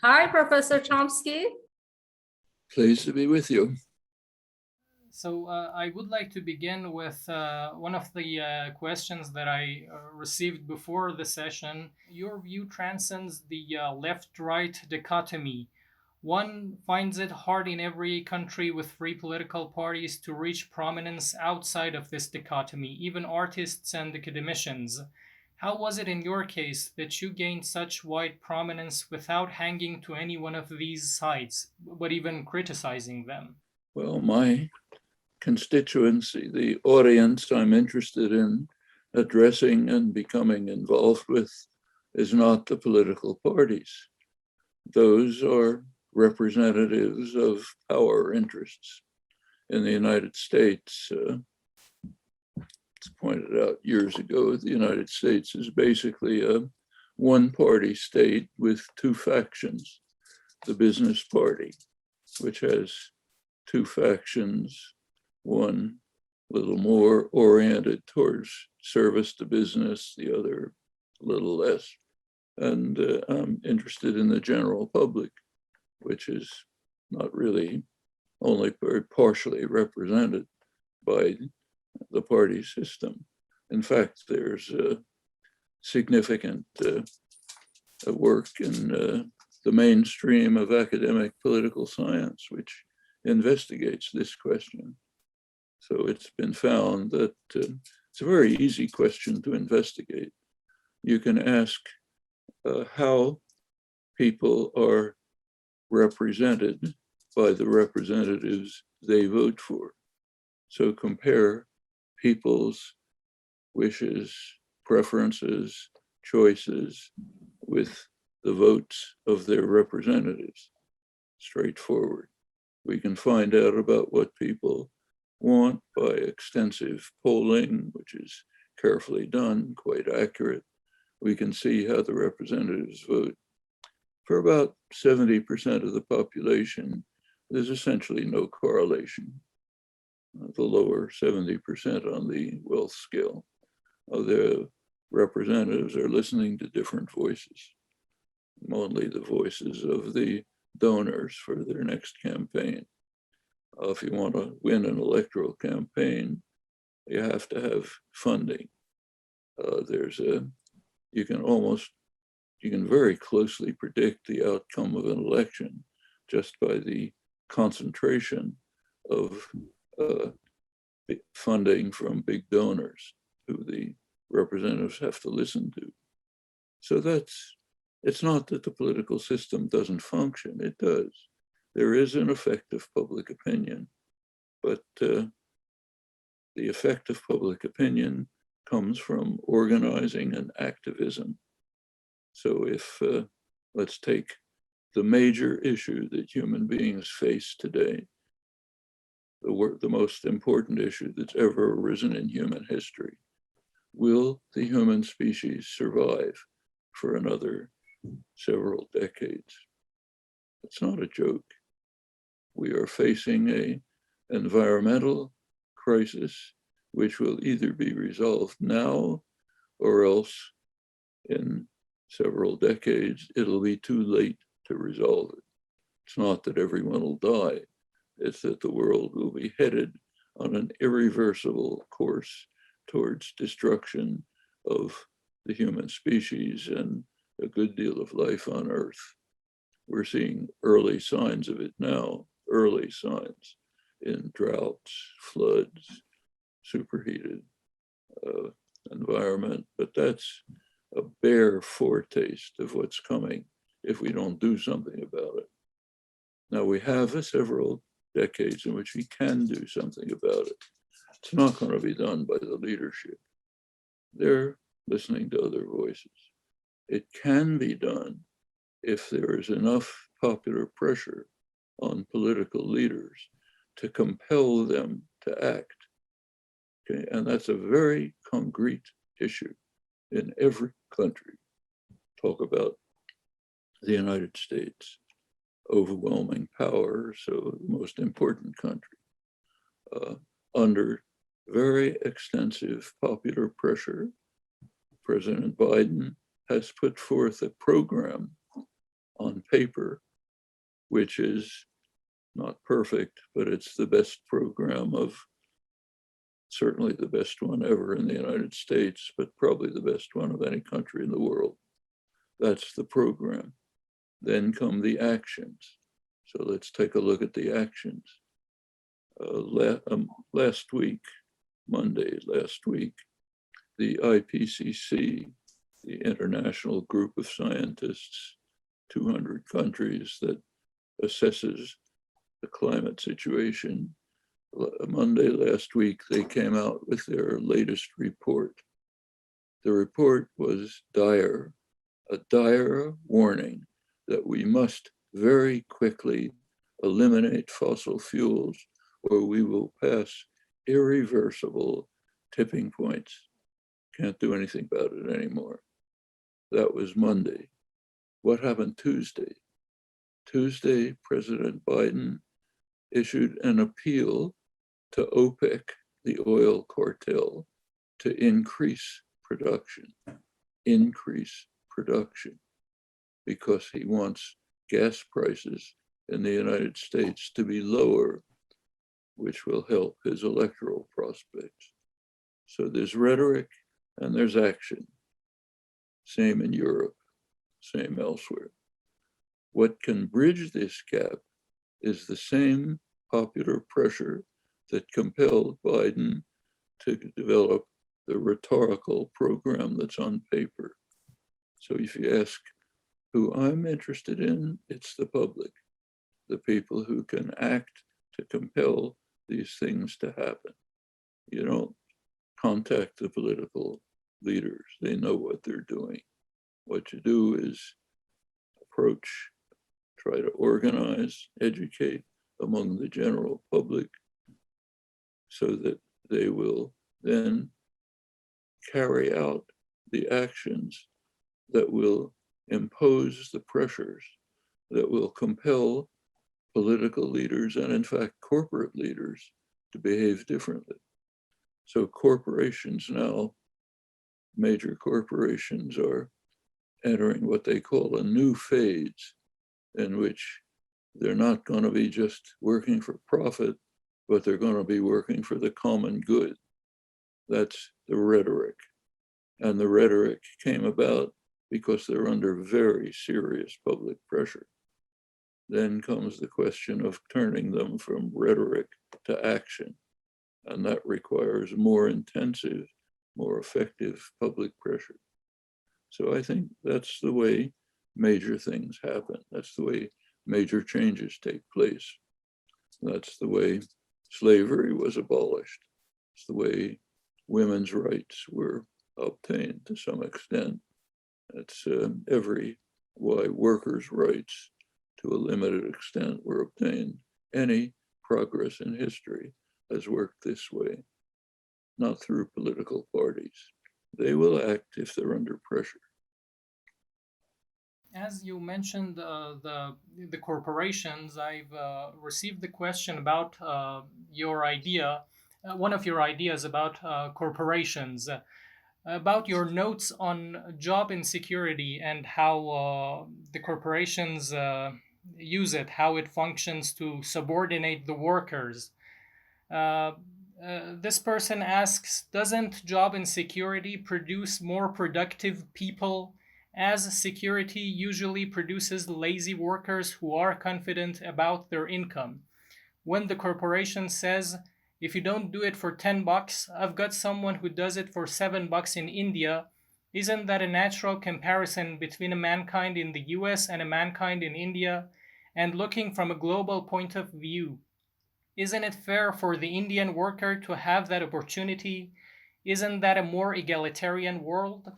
Hi, Professor Chomsky. Pleased to be with you. So I would like to begin with one of the questions that I received before the session. Your view transcends the left-right dichotomy. One finds it hard in every country with free political parties to reach prominence outside of this dichotomy, even artists and academicians. How was it in your case that you gained such wide prominence without hanging to any one of these sides, but even criticizing them? Well, my constituency, the audience I'm interested in addressing and becoming involved with, is not the political parties. Those are representatives of power interests. In the United States, it's pointed out years ago, the United States is basically a one-party state with two factions. The business party, which has two factions, one a little more oriented towards service to business, the other a little less. And I'm interested in the general public, which is not really only very partially represented by the party system. In fact, there's a significant work in the mainstream of academic political science, which investigates this question. So it's been found that it's a very easy question to investigate. You can ask how people are represented by the representatives they vote for. So compare people's wishes, preferences, choices with the votes of their representatives. Straightforward. We can find out about what people want by extensive polling, which is carefully done, quite accurate. We can see how the representatives vote. For about 70% of the population, there's essentially no correlation. The lower 70% on the wealth scale of their representatives are listening to different voices, only the voices of the donors for their next campaign. If you want to win an electoral campaign, you have to have funding. You can very closely predict the outcome of an election just by the concentration of funding from big donors who the representatives have to listen to. So it's not that the political system doesn't function, it does. There is an effect of public opinion, but the effect of public opinion comes from organizing and activism. So if, let's take the major issue that human beings face today, the most important issue that's ever arisen in human history. Will the human species survive for another several decades? It's not a joke. We are facing an environmental crisis which will either be resolved now or else in several decades, it'll be too late to resolve it. It's not that everyone will die. It's that the world will be headed on an irreversible course towards destruction of the human species and a good deal of life on Earth. We're seeing early signs of it now, early signs in droughts, floods, superheated environment, but that's a bare foretaste of what's coming if we don't do something about it. Now we have several decades in which we can do something about it. It's not going to be done by the leadership. They're listening to other voices. It can be done if there is enough popular pressure on political leaders to compel them to act. Okay? And that's a very concrete issue in every country. Talk about the United States, overwhelming power, so the most important country, under very extensive popular pressure. President Biden has put forth a program on paper, which is not perfect, but it's the best program of, certainly the best one ever in the United States, but probably the best one of any country in the world. That's the program. Then come the actions. So let's take a look at the actions. Last week, Monday last week, the IPCC, the International Group of Scientists, 200 countries that assesses the climate situation. Monday last week, they came out with their latest report. The report was dire, a dire warning that we must very quickly eliminate fossil fuels or we will pass irreversible tipping points. Can't do anything about it anymore. That was Monday. What happened Tuesday? Tuesday, President Biden issued an appeal to OPEC, the oil cartel, to increase production, because he wants gas prices in the United States to be lower, which will help his electoral prospects. So there's rhetoric and there's action. Same in Europe, same elsewhere. What can bridge this gap is the same popular pressure that compelled Biden to develop the rhetorical program that's on paper. So if you ask who I'm interested in, it's the public, the people who can act to compel these things to happen. You don't contact the political leaders. They know what they're doing. What you do is approach, try to organize, educate among the general public so that they will then carry out the actions that will impose the pressures that will compel political leaders and in fact corporate leaders to behave differently. So corporations now, major corporations are entering what they call a new phase in which they're not going to be just working for profit, but they're going to be working for the common good. That's the rhetoric. And the rhetoric came about because they're under very serious public pressure. Then comes the question of turning them from rhetoric to action. And that requires more intensive, more effective public pressure. So I think that's the way major things happen. That's the way major changes take place. That's the way slavery was abolished. It's the way women's rights were obtained to some extent. It's why workers' rights to a limited extent were obtained. Any progress in history has worked this way, not through political parties. They will act if they're under pressure. As you mentioned the corporations, I've received the question about your idea, one of your ideas about corporations, about your notes on job insecurity and how the corporations use it, how it functions to subordinate the workers. Uh, this person asks, doesn't job insecurity produce more productive people, as security usually produces lazy workers who are confident about their income? When the corporation says, if you don't do it for $10, I've got someone who does it for $7 in India, isn't that a natural comparison between a mankind in the US and a mankind in India? And looking from a global point of view, isn't it fair for the Indian worker to have that opportunity? Isn't that a more egalitarian world?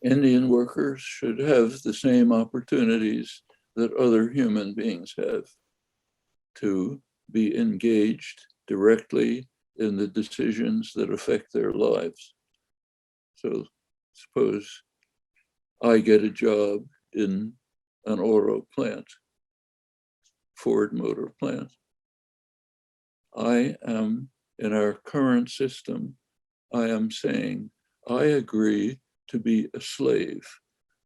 Indian workers should have the same opportunities that other human beings have to be engaged directly in the decisions that affect their lives. So suppose I get a job in an auto plant, Ford Motor Plant. I am, in our current system, I am saying, I agree to be a slave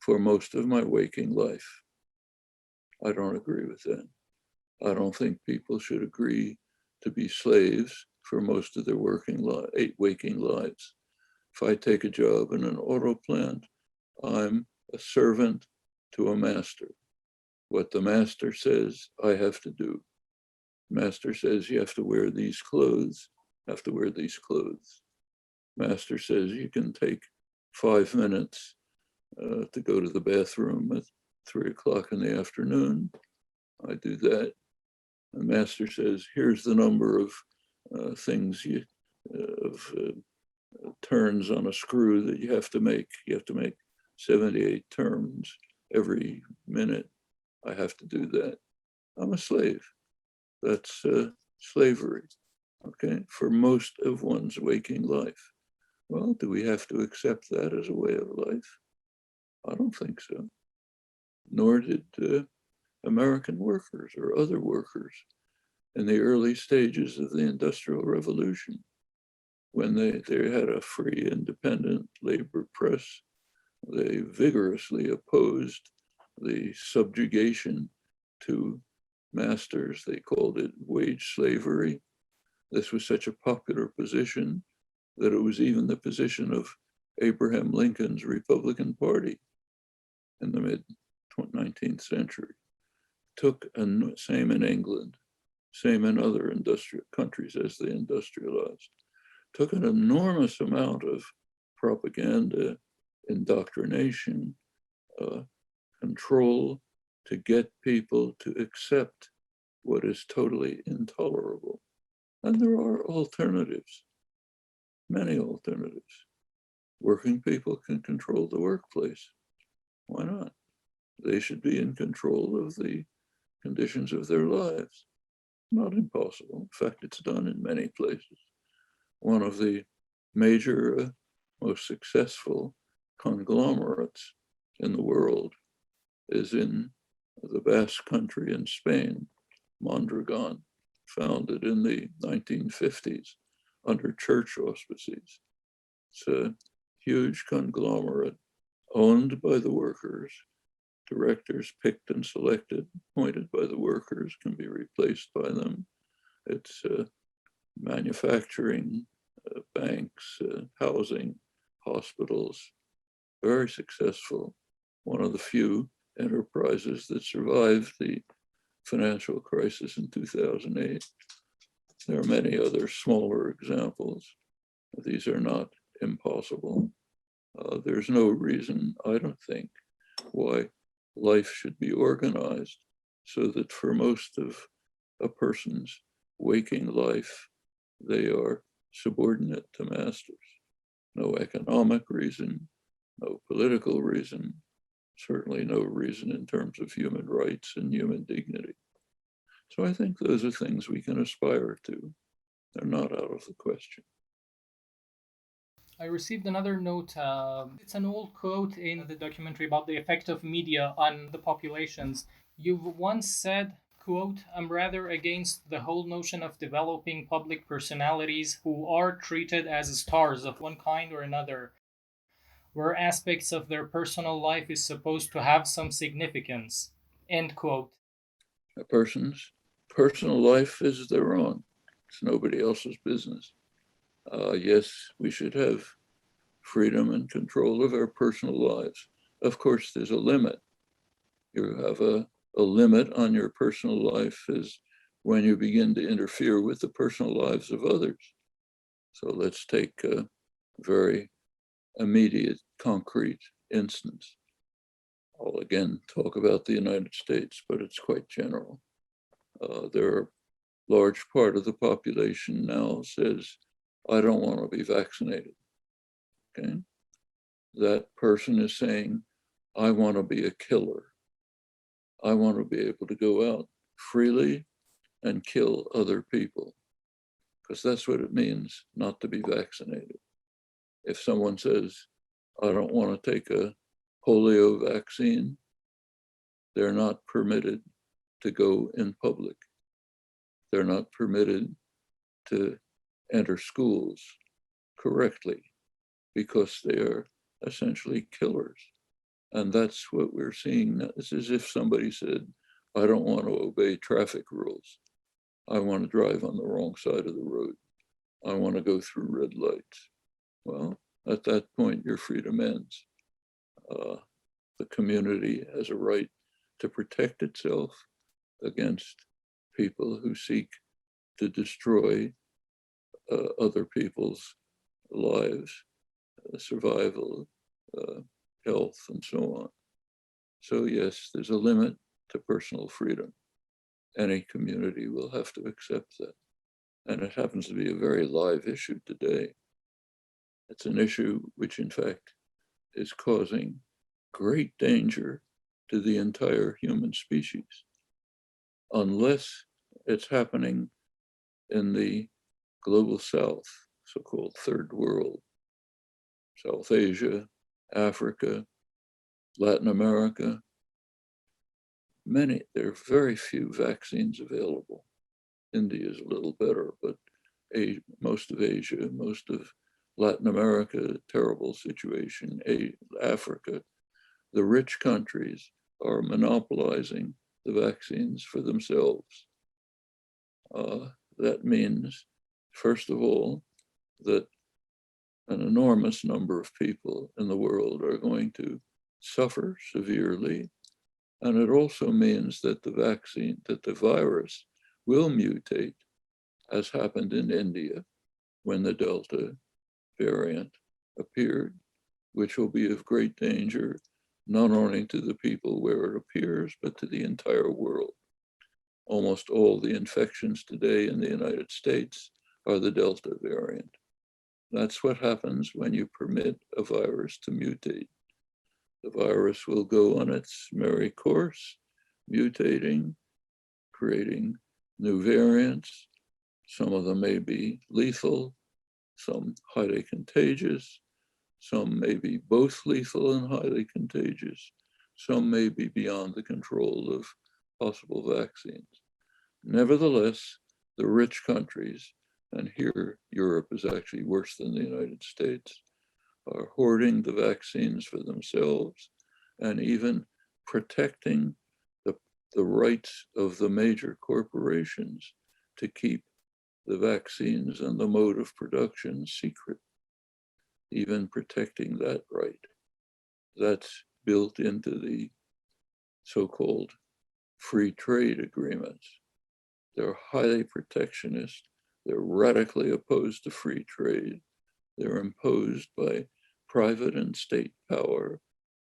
for most of my waking life. I don't agree with that. I don't think people should agree to be slaves for most of their waking lives. If I take a job in an auto plant, I'm a servant to a master. What the master says, I have to do. Master says you have to wear these clothes, have to wear these clothes. Master says you can take 5 minutes to go to the bathroom at 3 o'clock in the afternoon. I do that. The master says, here's the number of turns on a screw that you have to make. You have to make 78 turns every minute. I have to do that. I'm a slave. That's slavery, okay, for most of one's waking life. Well, do we have to accept that as a way of life? I don't think so. Nor did American workers or other workers in the early stages of the Industrial Revolution, when they had a free, independent labor press. They vigorously opposed the subjugation to masters. They called it wage slavery. This was such a popular position that it was even the position of Abraham Lincoln's Republican Party in the mid-19th century. Same in England, same in other industrial countries as they industrialized, took an enormous amount of propaganda, indoctrination, control to get people to accept what is totally intolerable. And there are alternatives, many alternatives. Working people can control the workplace. Why not? They should be in control of the conditions of their lives. Not impossible. In fact, it's done in many places. One of the major, most successful conglomerates in the world is in the Basque Country in Spain, Mondragon, founded in the 1950s under church auspices. It's a huge conglomerate owned by the workers. Directors picked and selected, appointed by the workers, can be replaced by them. It's manufacturing, banks, housing, hospitals, very successful. One of the few enterprises that survived the financial crisis in 2008. There are many other smaller examples. These are not impossible. There's no reason, I don't think, why life should be organized so that for most of a person's waking life, they are subordinate to masters. No economic reason, no political reason, certainly no reason in terms of human rights and human dignity. So I think those are things we can aspire to. They're not out of the question. I received another note. It's an old quote in the documentary about the effect of media on the populations. You've once said, quote, I'm rather against the whole notion of developing public personalities who are treated as stars of one kind or another, where aspects of their personal life is supposed to have some significance, end quote. A person's personal life is their own. It's nobody else's business. Yes, we should have freedom and control of our personal lives. Of course, there's a limit. You have a limit on your personal life is when you begin to interfere with the personal lives of others. So let's take a very immediate, concrete instance. I'll again talk about the United States, but it's quite general. There are large part of the population now says, I don't want to be vaccinated. Okay, that person is saying, I want to be a killer. I want to be able to go out freely and kill other people, because that's what it means not to be vaccinated. If someone says, I don't want to take a polio vaccine, they're not permitted to go in public. They're not permitted to enter schools correctly because they are essentially killers. And that's what we're seeing. It's as if somebody said, I don't want to obey traffic rules. I want to drive on the wrong side of the road. I want to go through red lights. Well, at that point, your freedom ends. The community has a right to protect itself against people who seek to destroy other people's lives, survival, health, and so on. So yes, there's a limit to personal freedom. Any community will have to accept that. And it happens to be a very live issue today. It's an issue which, in fact, is causing great danger to the entire human species, unless it's happening in the global south, so-called third world, South Asia, Africa, Latin America. There are very few vaccines available. India is a little better, but most of Asia, most of Latin America, terrible situation. Africa, the rich countries are monopolizing the vaccines for themselves. That means, first of all, that an enormous number of people in the world are going to suffer severely. And it also means that the virus will mutate, as happened in India when the Delta variant appeared, which will be of great danger, not only to the people where it appears, but to the entire world. Almost all the infections today in the United States are the Delta variant. That's what happens when you permit a virus to mutate. The virus will go on its merry course, mutating, creating new variants. Some of them may be lethal, some highly contagious, some may be both lethal and highly contagious, some may be beyond the control of possible vaccines. Nevertheless, the rich countries, and here Europe is actually worse than the United States, are hoarding the vaccines for themselves and even protecting the rights of the major corporations to keep the vaccines and the mode of production secret, even protecting that right. That's built into the so-called free trade agreements. They're highly protectionist. They're radically opposed to free trade. They're imposed by private and state power,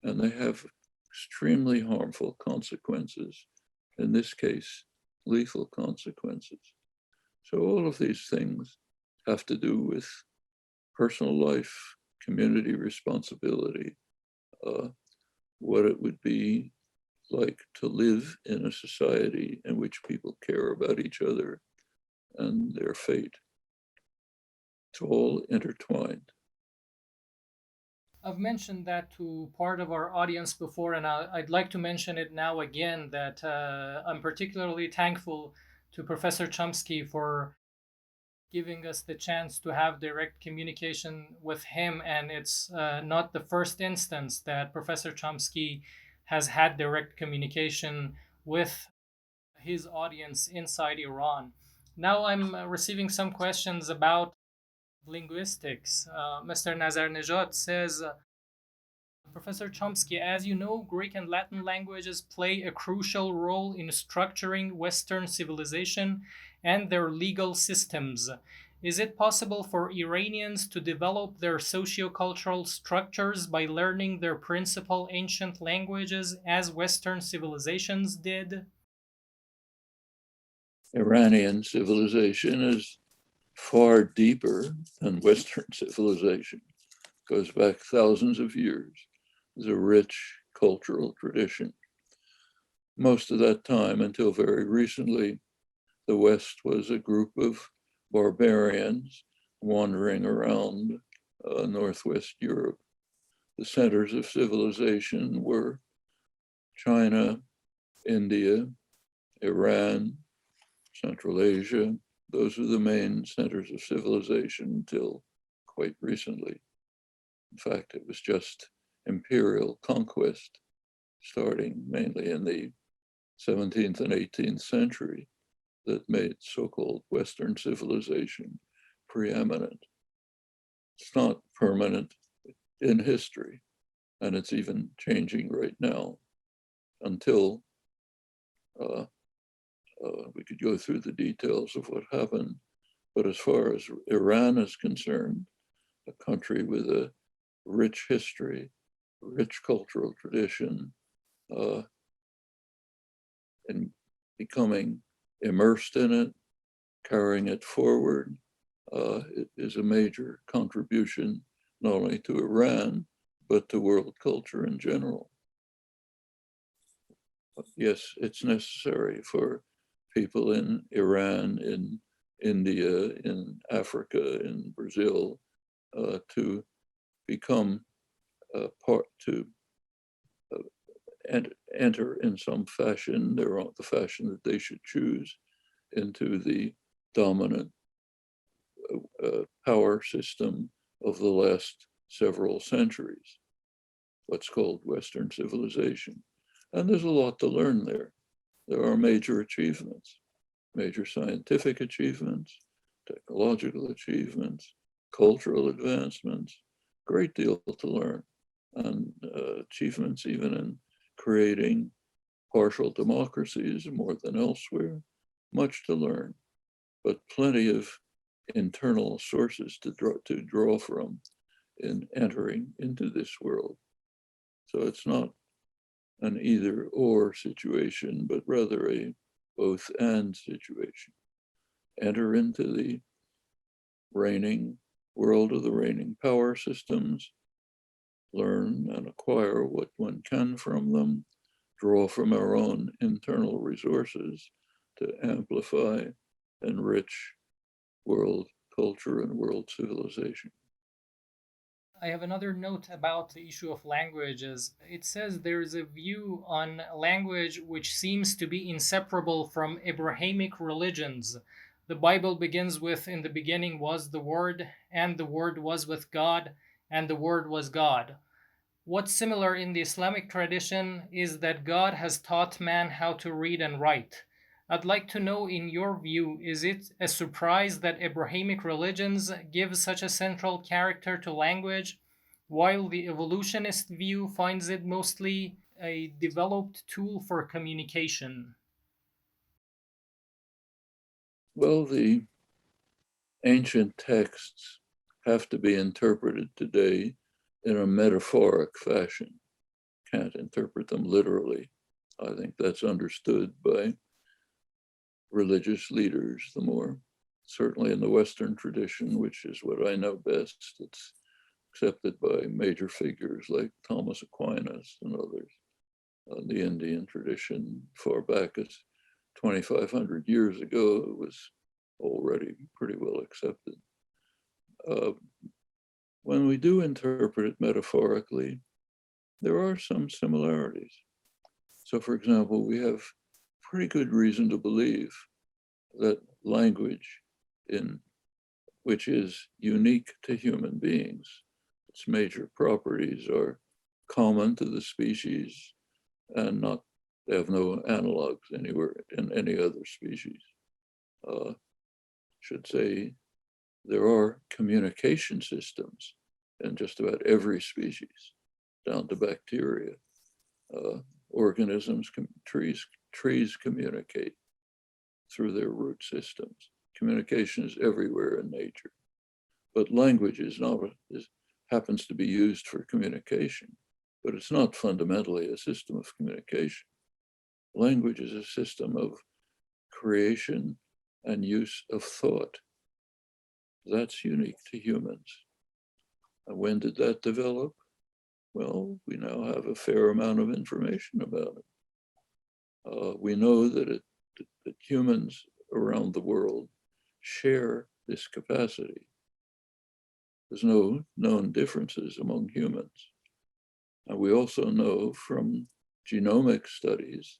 and they have extremely harmful consequences, in this case, lethal consequences. So all of these things have to do with personal life, community responsibility, what it would be like to live in a society in which people care about each other and their fate. It's all intertwined. I've mentioned that to part of our audience before, and I'd like to mention it now again, that I'm particularly thankful to Professor Chomsky for giving us the chance to have direct communication with him. And it's not the first instance that Professor Chomsky has had direct communication with his audience inside Iran. Now I'm receiving some questions about linguistics. Mr. Nazarnejad says, Professor Chomsky, as you know, Greek and Latin languages play a crucial role in structuring Western civilization and their legal systems. Is it possible for Iranians to develop their sociocultural structures by learning their principal ancient languages as Western civilizations did? Iranian civilization is far deeper than Western civilization. It goes back thousands of years. There's a rich cultural tradition. Most of that time, until very recently, the West was a group of barbarians wandering around Northwest Europe. The centers of civilization were China, India, Iran, Central Asia. Those are the main centers of civilization until quite recently. In fact, it was just imperial conquest, starting mainly in the 17th and 18th century that made so-called Western civilization preeminent. It's not permanent in history, and it's even changing right now until we could go through the details of what happened. But as far as Iran is concerned, a country with a rich history, rich cultural tradition, and becoming immersed in it, carrying it forward, it is a major contribution not only to Iran, but to world culture in general. Yes, it's necessary for people in Iran, in India, in Africa, in Brazil, to become to enter in some fashion, the fashion that they should choose, into the dominant power system of the last several centuries, what's called Western civilization. And there's a lot to learn there. There are major achievements, major scientific achievements, technological achievements, cultural advancements, great deal to learn, and achievements even in creating partial democracies more than elsewhere, much to learn, but plenty of internal sources to draw from in entering into this world. So it's not an either or situation, but rather a both and situation. Enter into the reigning world of the reigning power systems, learn and acquire what one can from them, draw from our own internal resources to amplify, enrich world culture and world civilization. I have another note about the issue of languages. It says there is a view on language which seems to be inseparable from Abrahamic religions. The Bible begins with, "In the beginning was the Word, and the Word was with God, and the Word was God." What's similar in the Islamic tradition is that God has taught man how to read and write. I'd like to know, in your view, is it a surprise that Abrahamic religions give such a central character to language, while the evolutionist view finds it mostly a developed tool for communication? Well, the ancient texts have to be interpreted today in a metaphoric fashion. Can't interpret them literally. I think that's understood by religious leaders, the more certainly in the Western tradition, which is what I know best. It's accepted by major figures like Thomas Aquinas and others. The Indian tradition, far back as 2,500 years ago, it was already pretty well accepted. When we do interpret it metaphorically, there are some similarities. So, for example, we have pretty good reason to believe that language, which is unique to human beings, its major properties are common to the species and they have no analogs anywhere in any other species. Should say there are communication systems in just about every species, down to bacteria. Organisms, trees communicate through their root systems. Communication is everywhere in nature, but language happens to be used for communication, but it's not fundamentally a system of communication. Language is a system of creation and use of thought. That's unique to humans. And when did that develop? Well, we now have a fair amount of information about it. We know that humans around the world share this capacity. There's no known differences among humans. And we also know from genomic studies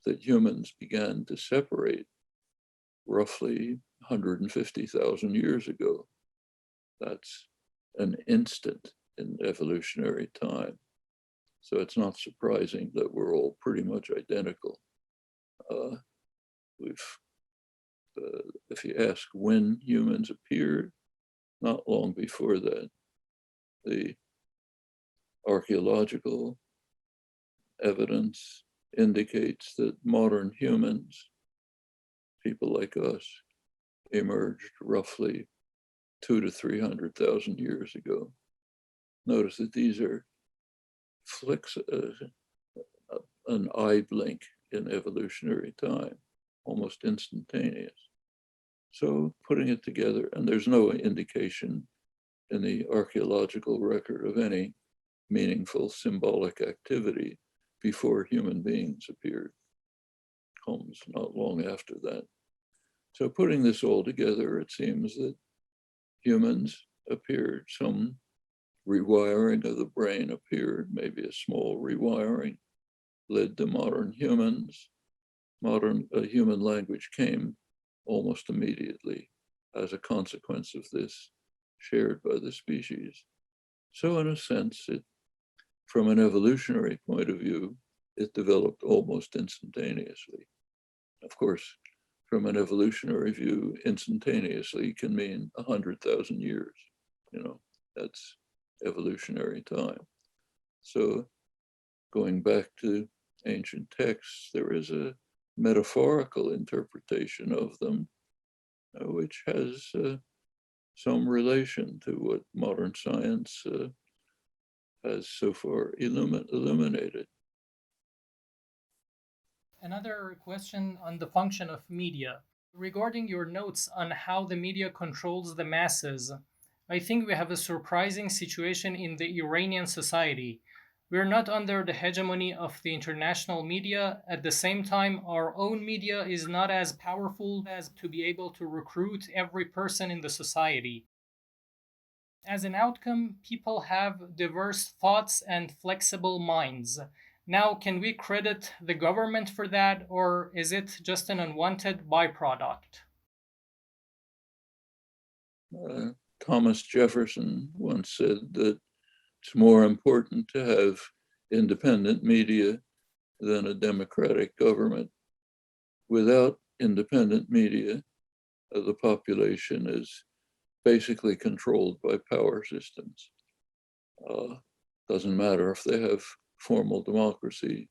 that humans began to separate roughly 150,000 years ago. That's an instant in evolutionary time. So it's not surprising that we're all pretty much identical. Uh, if you ask when humans appeared, not long before that. The archaeological evidence indicates that modern humans, people like us, emerged roughly 200,000 to 300,000 years ago. Notice that these are flicks, an eye blink in evolutionary time, almost instantaneous. So putting it together, and there's no indication in the archaeological record of any meaningful symbolic activity before human beings appeared. Comes not long after that. So putting this all together, it seems that humans appeared, some rewiring of the brain appeared, maybe a small rewiring led to modern humans. Modern human language came almost immediately as a consequence of this, shared by the species. So in a sense, from an evolutionary point of view, it developed almost instantaneously. Of course, from an evolutionary view, instantaneously can mean 100,000 years. That's evolutionary time. So going back to ancient texts, there is a metaphorical interpretation of them, which has some relation to what modern science has so far illuminated. Another question on the function of media. Regarding your notes on how the media controls the masses, I think we have a surprising situation in the Iranian society. We're not under the hegemony of the international media. At the same time, our own media is not as powerful as to be able to recruit every person in the society. As an outcome, people have diverse thoughts and flexible minds. Now, can we credit the government for that, or is it just an unwanted byproduct? Thomas Jefferson once said that it's more important to have independent media than a democratic government. Without independent media, the population is basically controlled by power systems. Doesn't matter if they have formal democracy,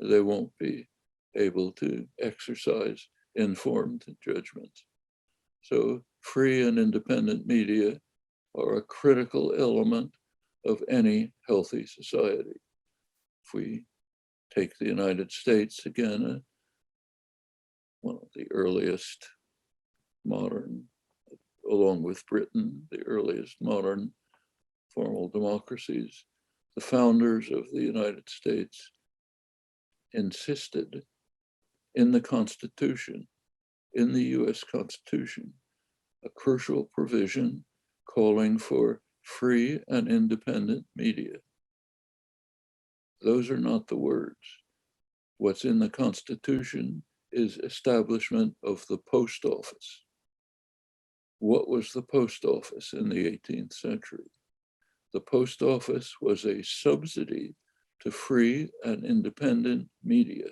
they won't be able to exercise informed judgment. So free and independent media are a critical element of any healthy society. If we take the United States again, one of the earliest modern, along with Britain, the earliest modern formal democracies, the founders of the United States insisted in the Constitution, in the US Constitution, a crucial provision calling for free and independent media. Those are not the words. What's in the Constitution is establishment of the post office. What was the post office in the 18th century? The post office was a subsidy to free and independent media.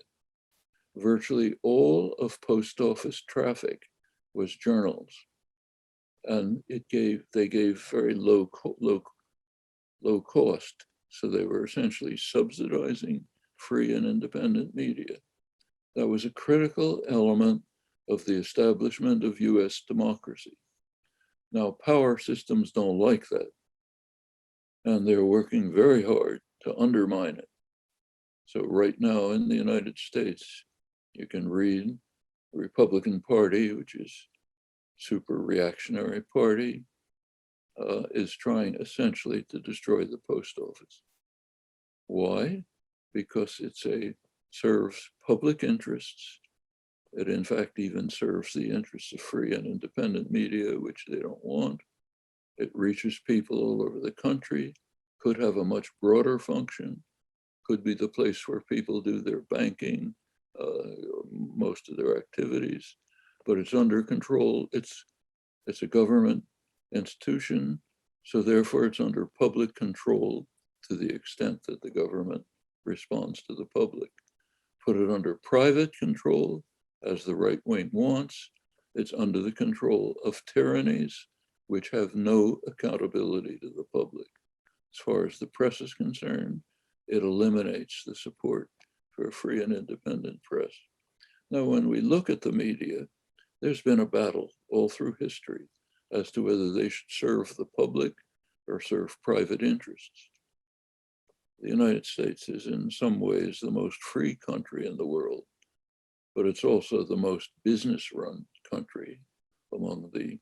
Virtually all of post office traffic was journals, and they gave very low cost, so they were essentially subsidizing free and independent media. That was a critical element of the establishment of US democracy. Now, power systems don't like that, and they're working very hard to undermine it. So right now in the United States, you can read the Republican Party, which is super reactionary party, is trying essentially to destroy the post office. Why? Because it serves public interests. It in fact even serves the interests of free and independent media, which they don't want. It reaches people all over the country, could have a much broader function, could be the place where people do their banking, most of their activities, but it's under control. It's a government institution, so therefore it's under public control to the extent that the government responds to the public. put it under private control, as the right wing wants. It's under the control of tyrannies which have no accountability to the public. As far as the press is concerned, it eliminates the support for a free and independent press. Now, when we look at the media, there's been a battle all through history as to whether they should serve the public or serve private interests. The United States is in some ways the most free country in the world, but it's also the most business-run country among the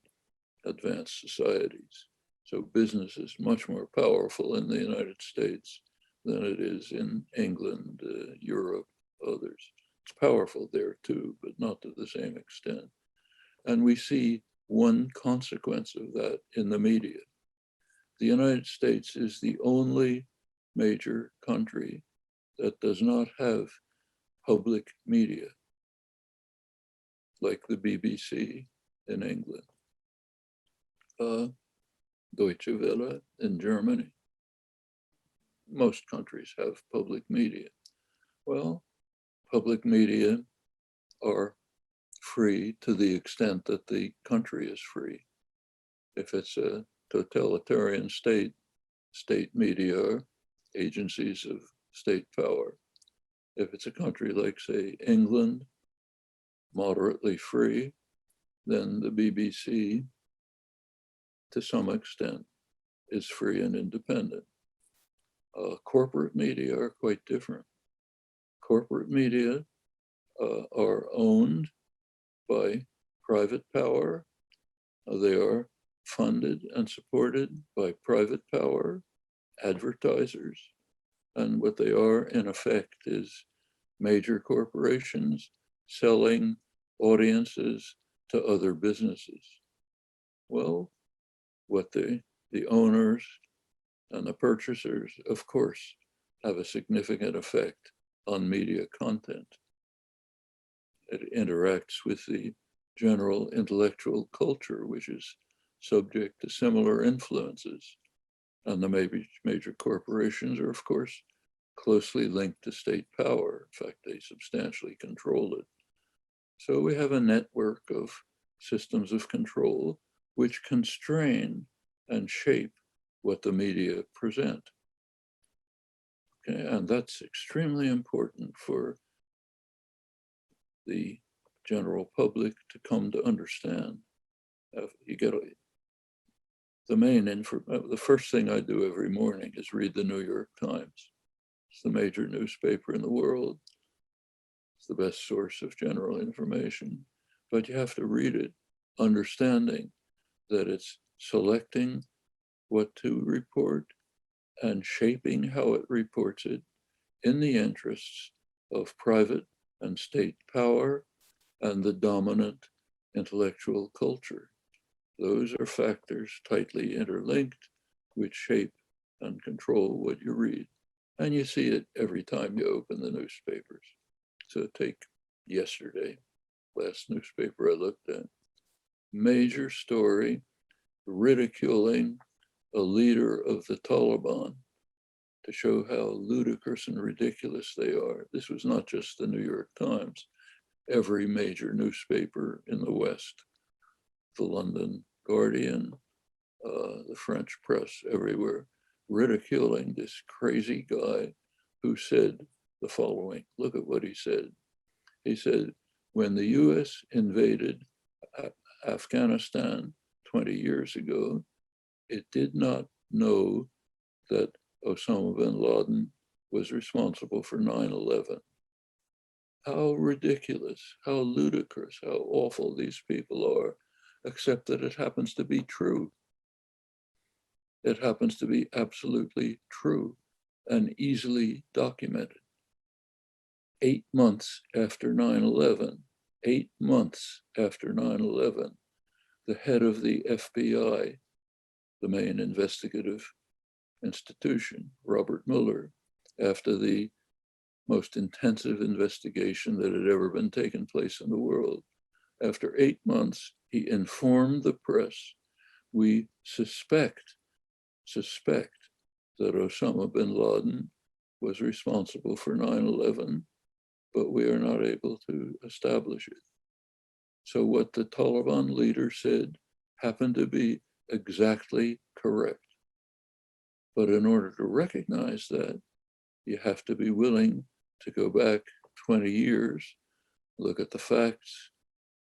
advanced societies. So business is much more powerful in the United States than it is in England, Europe, others. It's powerful there too, but not to the same extent. And we see one consequence of that in the media. The United States is the only major country that does not have public media, like the BBC in England, Deutsche Welle in Germany. Most countries have public media. Well, public media are free to the extent that the country is free. If it's a totalitarian state, state media are agencies of state power. If it's a country like, say, England, moderately free, then the BBC, to some extent, is free and independent. Corporate media are quite different. Corporate media are owned by private power. They are funded and supported by private power, advertisers, and what they are in effect is major corporations selling audiences to other businesses. Well, what the owners and the purchasers, of course, have a significant effect on media content. It interacts with the general intellectual culture, which is subject to similar influences. And the major corporations are, of course, closely linked to state power. In fact, they substantially control it. So we have a network of systems of control which constrain and shape what the media present. Okay, and that's extremely important for the general public to come to understand. You get the first thing I do every morning is read the New York Times. It's the major newspaper in the world. It's the best source of general information, but you have to read it understanding that it's selecting what to report and shaping how it reports it in the interests of private and state power and the dominant intellectual culture. Those are factors tightly interlinked which shape and control what you read. And you see it every time you open the newspapers. So take yesterday, last newspaper I looked at, major story ridiculing a leader of the Taliban to show how ludicrous and ridiculous they are. This was not just the New York Times. Every major newspaper in the West, the London Guardian, the French press, everywhere, ridiculing this crazy guy who said the following. Look at what he said. He said, when the US invaded Afghanistan 20 years ago, it did not know that Osama bin Laden was responsible for 9/11. How ridiculous, how ludicrous, how awful these people are, except that it happens to be true. It happens to be absolutely true and easily documented. 8 months after 9/11, 8 months after 9/11, the head of the FBI, the main investigative institution, Robert Mueller, after the most intensive investigation that had ever been taken place in the world, after 8 months, he informed the press, we suspect that Osama bin Laden was responsible for 9/11, but we are not able to establish it. So what the Taliban leader said happened to be exactly correct. But in order to recognize that, you have to be willing to go back 20 years, look at the facts,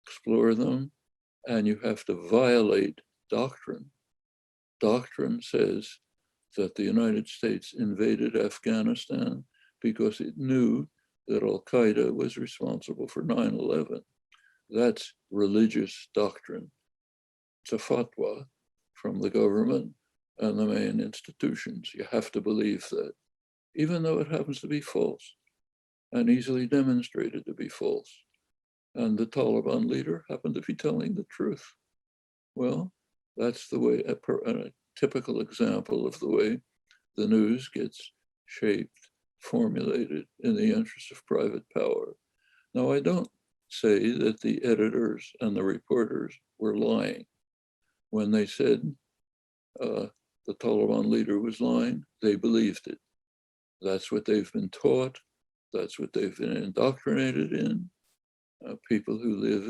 explore them, and you have to violate doctrine. Doctrine says that the United States invaded Afghanistan because it knew that Al-Qaeda was responsible for 9/11. That's religious doctrine. It's a fatwa from the government and the main institutions. You have to believe that, even though it happens to be false and easily demonstrated to be false. And the Taliban leader happened to be telling the truth. Well, that's the way, a typical example of the way the news gets shaped, formulated in the interest of private power. Now, I don't say that the editors and the reporters were lying. When they said the Taliban leader was lying, they believed it. That's what they've been taught. That's what they've been indoctrinated in. People who live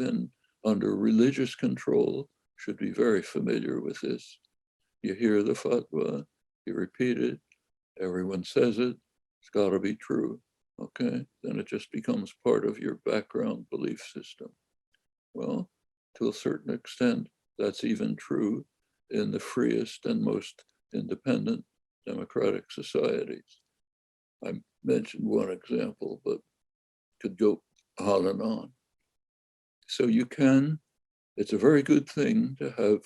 under religious control should be very familiar with this. You hear the fatwa, you repeat it, everyone says it, it's got to be true. Okay, then it just becomes part of your background belief system. Well, to a certain extent, that's even true in the freest and most independent democratic societies. I mentioned one example, but could go on and on. So it's a very good thing to have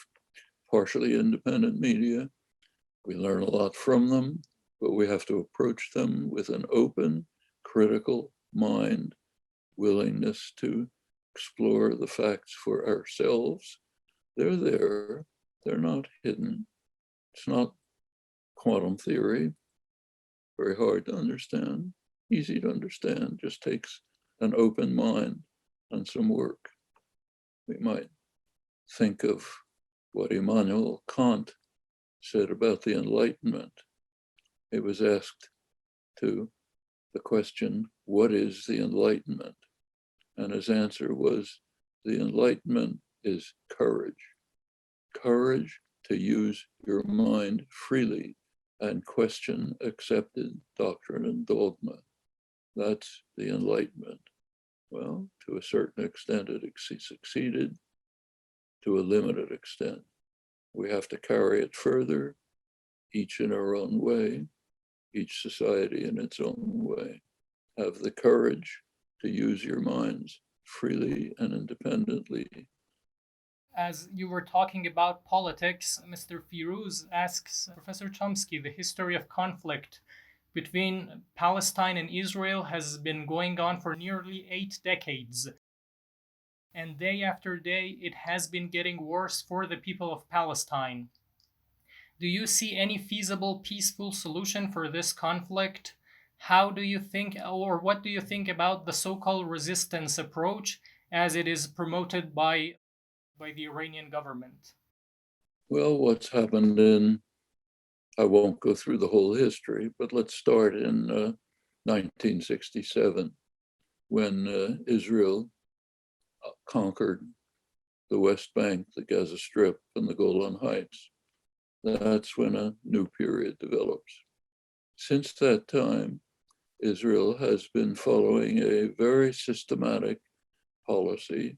partially independent media. We learn a lot from them, but we have to approach them with an open, critical mind, willingness to explore the facts for ourselves. They're there, they're not hidden. It's not quantum theory, very hard to understand, easy to understand, just takes an open mind and some work. We might think of what Immanuel Kant said about the Enlightenment. It was asked to the question, what is the Enlightenment? And his answer was, the Enlightenment is courage. Courage to use your mind freely and question accepted doctrine and dogma. That's the Enlightenment. Well, to a certain extent, it succeeded. To a limited extent, we have to carry it further, each in our own way, each society in its own way. Have the courage to use your minds freely and independently. As you were talking about politics, Mr. Firuz asks Professor Chomsky, the history of conflict between Palestine and Israel has been going on for nearly 8 decades. And day after day, it has been getting worse for the people of Palestine. Do you see any feasible, peaceful solution for this conflict? How do you think, or what do you think about the so-called resistance approach as it is promoted by the Iranian government? Well, what's happened I won't go through the whole history, but let's start in 1967, when Israel conquered the West Bank, the Gaza Strip, and the Golan Heights. That's when a new period develops. Since that time, Israel has been following a very systematic policy,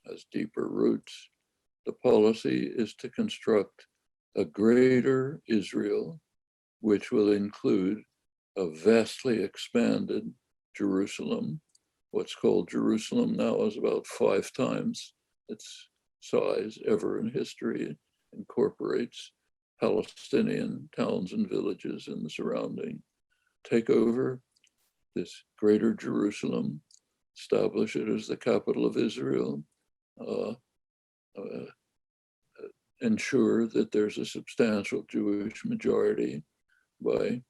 has deeper roots. The policy is to construct a greater Israel, which will include a vastly expanded Jerusalem. What's called Jerusalem now is about 5 times its size ever in history. It incorporates Palestinian towns and villages in the surrounding. Take over this greater Jerusalem, establish it as the capital of Israel, ensure that there's a substantial Jewish majority by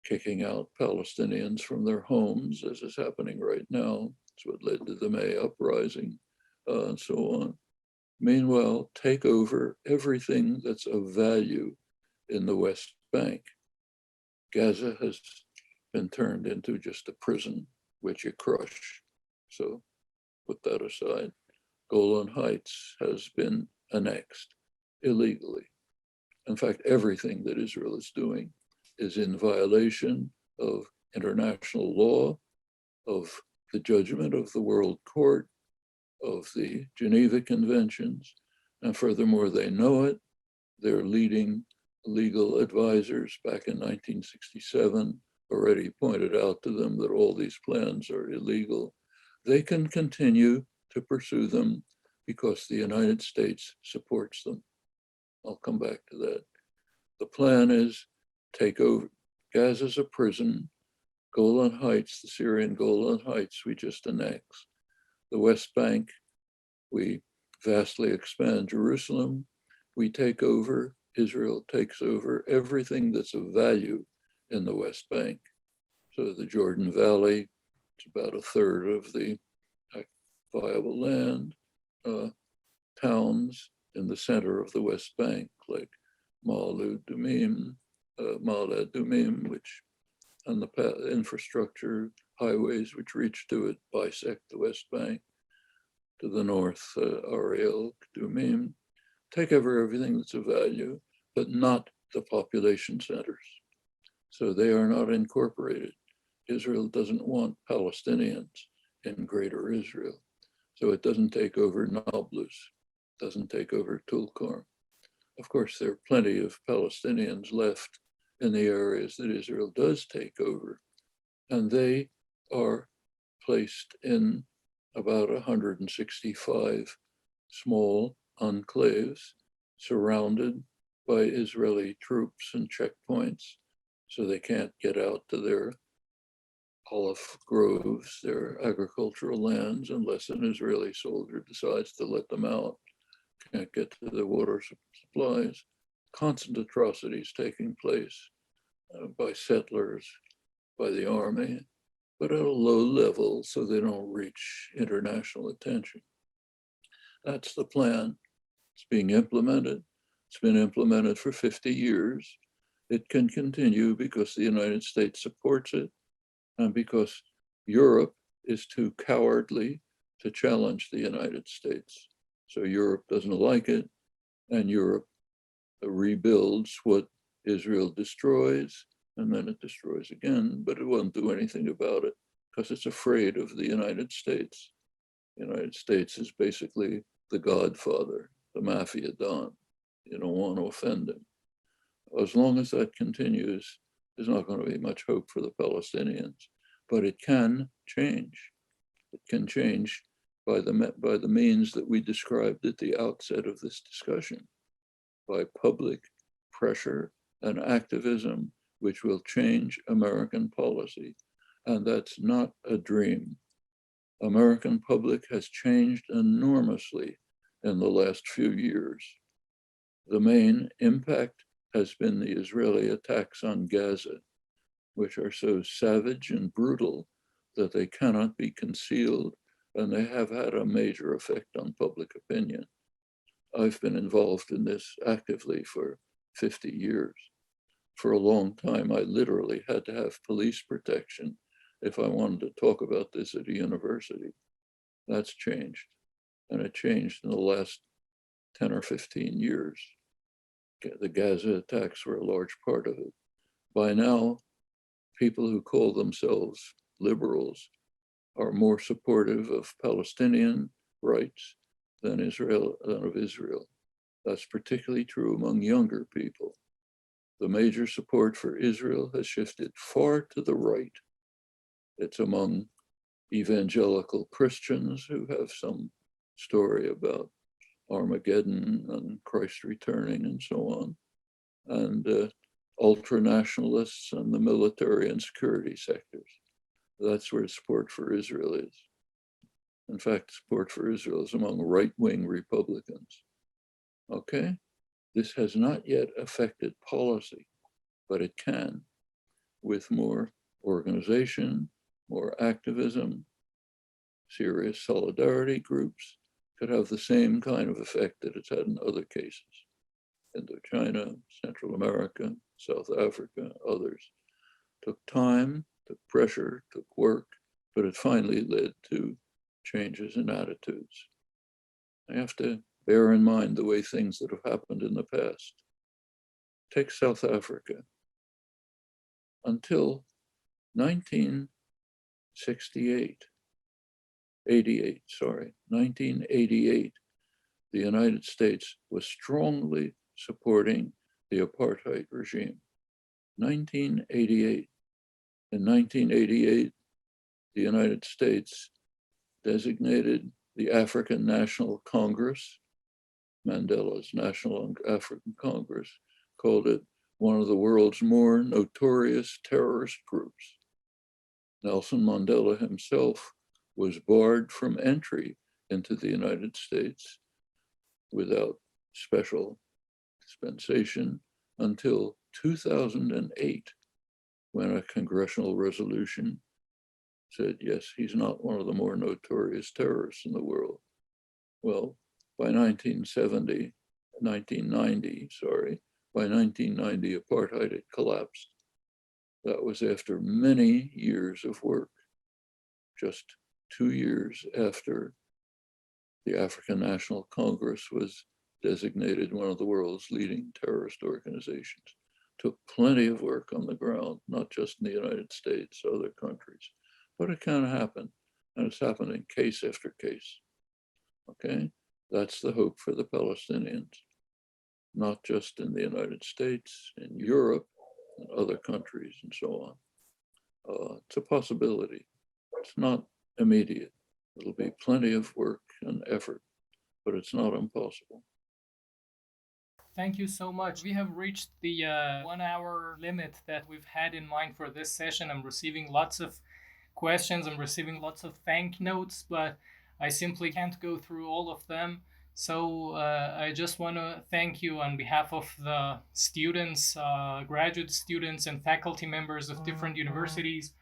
kicking out Palestinians from their homes, as is happening right now. It's what led to the May uprising, and so on. Meanwhile, take over everything that's of value in the West Bank. Gaza has been turned into just a prison. which you crush. So put that aside. Golan Heights has been annexed illegally. In fact, everything that Israel is doing is in violation of international law, of the judgment of the World Court, of the Geneva Conventions, and furthermore, they know it. Their leading legal advisors back in 1967 already pointed out to them that all these plans are illegal. They can continue to pursue them because the United States supports them. I'll come back to that. The plan is take over Gaza as a prison, Golan Heights, the Syrian Golan Heights, we just annexed. The West Bank, we vastly expand Jerusalem. We take over, Israel takes over everything that's of value in the West Bank. So the Jordan Valley, it's about a third of the viable land. Towns in the center of the West Bank, like Ma'ale Adumim, which and the infrastructure highways which reach to it bisect the West Bank. To the north, Ariel, Dumim, take over everything that's of value, but not the population centers. So they are not incorporated. Israel doesn't want Palestinians in Greater Israel. So it doesn't take over Nablus, doesn't take over Tulkarm. Of course, there are plenty of Palestinians left in the areas that Israel does take over, and they are placed in about 165 small enclaves surrounded by Israeli troops and checkpoints, so they can't get out to their olive groves, their agricultural lands, unless an Israeli soldier decides to let them out. Can't get to the water supplies. Constant atrocities taking place by settlers, by the army, but at a low level so they don't reach international attention. That's the plan. It's being implemented. It's been implemented for 50 years. It can continue because the United States supports it and because Europe is too cowardly to challenge the United States. So Europe doesn't like it, and Europe rebuilds what Israel destroys, and then it destroys again, but it won't do anything about it because it's afraid of the United States. The United States is basically the godfather, the mafia don. You don't want to offend him. As long as that continues, there's not going to be much hope for the Palestinians, but it can change. It can change by the means that we described at the outset of this discussion, by public pressure and activism, which will change American policy. And that's not a dream. American public has changed enormously in the last few years. The main impact has been the Israeli attacks on Gaza, which are so savage and brutal that they cannot be concealed, and they have had a major effect on public opinion. I've been involved in this actively for 50 years. For a long time, I literally had to have police protection if I wanted to talk about this at a university. That's changed, and it changed in the last 10 or 15 years. The Gaza attacks were a large part of it. By now, people who call themselves liberals are more supportive of Palestinian rights than of Israel. That's particularly true among younger people. The major support for Israel has shifted far to the right. It's among evangelical Christians who have some story about Armageddon and Christ returning and so on, and ultra-nationalists and the military and security sectors. That's where support for Israel is. In fact, support for Israel is among right-wing Republicans. Okay? This has not yet affected policy, but it can, with more organization, more activism, serious solidarity groups, could have the same kind of effect that it's had in other cases. Indochina, Central America, South Africa, others. Took time, took pressure, took work, but it finally led to changes in attitudes. I have to bear in mind the way things that have happened in the past. Take South Africa. Until 1988, 1988, the United States was strongly supporting the apartheid regime. 1988. In 1988, the United States designated the African National Congress, Mandela's National African Congress, called it one of the world's more notorious terrorist groups. Nelson Mandela himself was barred from entry into the United States without special dispensation until 2008, when a congressional resolution said, yes, he's not one of the more notorious terrorists in the world. Well, by 1990, by 1990, apartheid had collapsed. That was after many years of work, just 2 years after the African National Congress was designated one of the world's leading terrorist organizations. Took plenty of work on the ground, not just in the United States, other countries, but it can happen, and it's happening case after case, okay? That's the hope for the Palestinians, not just in the United States, in Europe, and other countries, and so on. It's a possibility. It's not immediate. It'll be plenty of work and effort, but it's not impossible. Thank you so much. We have reached the 1 hour limit that we've had in mind for this session. I'm receiving lots of questions. I'm receiving lots of thank notes, but I simply can't go through all of them. So I just want to thank you on behalf of the students, graduate students, and faculty members of different universities.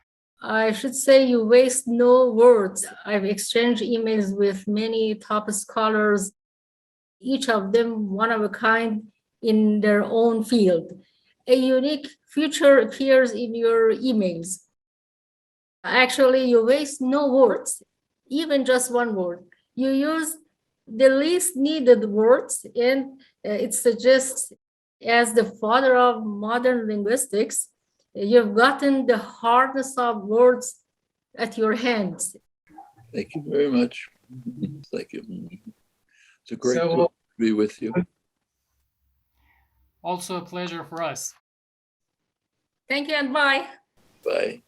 I should say you waste no words. I've exchanged emails with many top scholars, each of them one of a kind in their own field. A unique feature appears in your emails. Actually, you waste no words, even just one word. You use the least needed words, and it suggests, as the father of modern linguistics, you've gotten the hardness of words at your hands. Thank you very much. Thank you. It's a great pleasure to be with you. Also a pleasure for us. Thank you and bye. Bye.